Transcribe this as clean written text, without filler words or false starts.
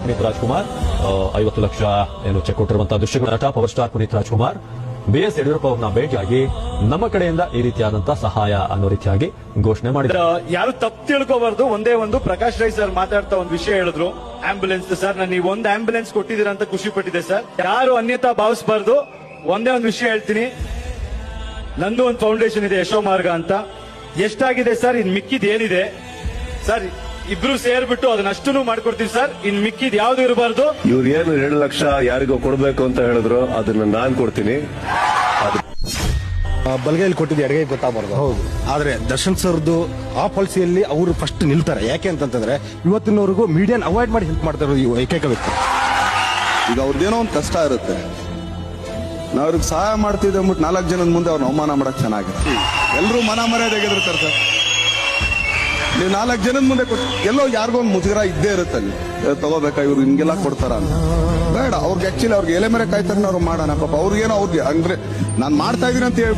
ಪುನೀತ್ ರಾಜ್ಕುಮಾರ್ 50 ಲಕ್ಷ ಏನು ಚೆಕ್ ಕೊಟ್ಟಿರುವಂತಹ ದೃಶ್ಯಗಳು. ನಟ power star Puneeth Rajkumar BS Yediyurappa ಅವ್ರನ್ನ ಭೇಟಿಯಾಗಿ ನಮ್ಮ ಕಡೆಯಿಂದ ಈ ರೀತಿಯಾದಂತಹ ಸಹಾಯ ಅನ್ನೋ ರೀತಿಯಾಗಿ ಘೋಷಣೆ ಮಾಡಿದ್ರು. ಯಾರು ತಪ್ಪು ತಿಳ್ಕೋಬಾರ್ದು. ಒಂದೇ ಒಂದು ಪ್ರಕಾಶ್ ರೈ ಸರ್ ಮಾತಾಡ್ತಾ ಒಂದು ವಿಷಯ ಹೇಳಿದ್ರು, ಆಂಬುಲೆನ್ಸ್ ಸರ್, ನಾನು ನೀವು ಒಂದು ಆಂಬುಲೆನ್ಸ್ ಕೊಟ್ಟಿದ್ದೀರಾ ಅಂತ ಖುಷಿ ಪಟ್ಟಿದೆ ಸರ್. ಯಾರು ಅನ್ಯತಾ ಭಾವಿಸಬಾರ್ದು. ಒಂದೇ ಒಂದು ವಿಷಯ ಹೇಳ್ತೀನಿ, ನಂದು ಒಂದು ಫೌಂಡೇಶನ್ ಇದೆ ಯಶೋಮಾರ್ಗ ಅಂತ. ಎಷ್ಟಾಗಿದೆ ಸರ್, ಇನ್ ಮಿಕ್ಕಿದ್ ಏನಿದೆ ಸರ್, ಇಬ್ರು ಸೇರ್ಬಿಟ್ಟು ಅದನ್ನಷ್ಟು ಮಾಡ್ಕೊಡ್ತೀವಿ ಸರ್. ಇನ್ ಮಿಕ್ಕಿದ್ ಯಾವ್ದು ಇರಬಾರ್ದು. ಇವ್ರು ಏನು 2 ಲಕ್ಷ ಯಾರಿಗೋ ಕೊಡ್ಬೇಕು ಅಂತ ಹೇಳಿದ್ರು, ಅದನ್ನ ನಾನ್ ಕೊಡ್ತೀನಿ. ಬಲಗೈಲಿ ಕೊಟ್ಟಿದ್ದು ಎಡಗೈ ಗೊತ್ತಾಗಬಾರ್ದು. ಹೌದು. ಆದ್ರೆ ದರ್ಶನ್ ಸರ್ದು ಆ ಪಾಲಿಸಿಯಲ್ಲಿ ಅವರು ಫಸ್ಟ್ ನಿಲ್ತಾರೆ. ಯಾಕೆ ಅಂತಂತಂದ್ರೆ ಇವತ್ತಿನವರೆಗೂ ಮೀಡಿಯಾನ್ ಅವಾಯ್ಡ್ ಮಾಡಿ ಹೆಲ್ಪ್ ಮಾಡ್ತಾ ಇರೋದು ಏಕೈಕ ವ್ಯಕ್ತಿ. ಈಗ ಅವ್ರದ್ದೇನೋ ಒಂದು ಕಷ್ಟ ಇರುತ್ತೆ, ನಾವು ಅವ್ರಿಗೆ ಸಹಾಯ ಮಾಡ್ತಿದ್ದೆ ಅಂದ್ಬಿಟ್ಟು 4 ಜನದ ಮುಂದೆ ಅವ್ರನ್ನ ಅವಮಾನ ಮಾಡಕ್ ಚೆನ್ನಾಗಿದೆ. ಎಲ್ಲರೂ ಮನ ಮರ್ಯಾದೆಗೆ ಎದುರ್ತಾರೆ ಸರ್. ನೀವು 4 ಜನದ ಮುಂದೆ ಎಲ್ಲೋ ಯಾರಿಗೋ ಒಂದು ಮುಜುಗರ ಇದ್ದೇ ಇರುತ್ತೆ ಅಲ್ಲಿ, ತಗೋಬೇಕಾ ಇವ್ರು ಹಿಂಗೆಲ್ಲ ಕೊಡ್ತಾರ ಅಂತ. ಬೇಡ, ಅವ್ರಿಗೆ ಆಕ್ಚುಲಿ ಅವ್ರಿಗೆ ಎಲೆ ಮೇಲೆ ಕಾಯ್ತಾರೆ, ಅವ್ರು ಮಾಡೋಣ ಪಾಪ. ಅವ್ರಿಗೇನೋ ಅವ್ರಿಗೆ ಅಂದ್ರೆ ನಾನ್ ಮಾಡ್ತಾ ಇದೀನಿ ಅಂತ ಹೇಳಿ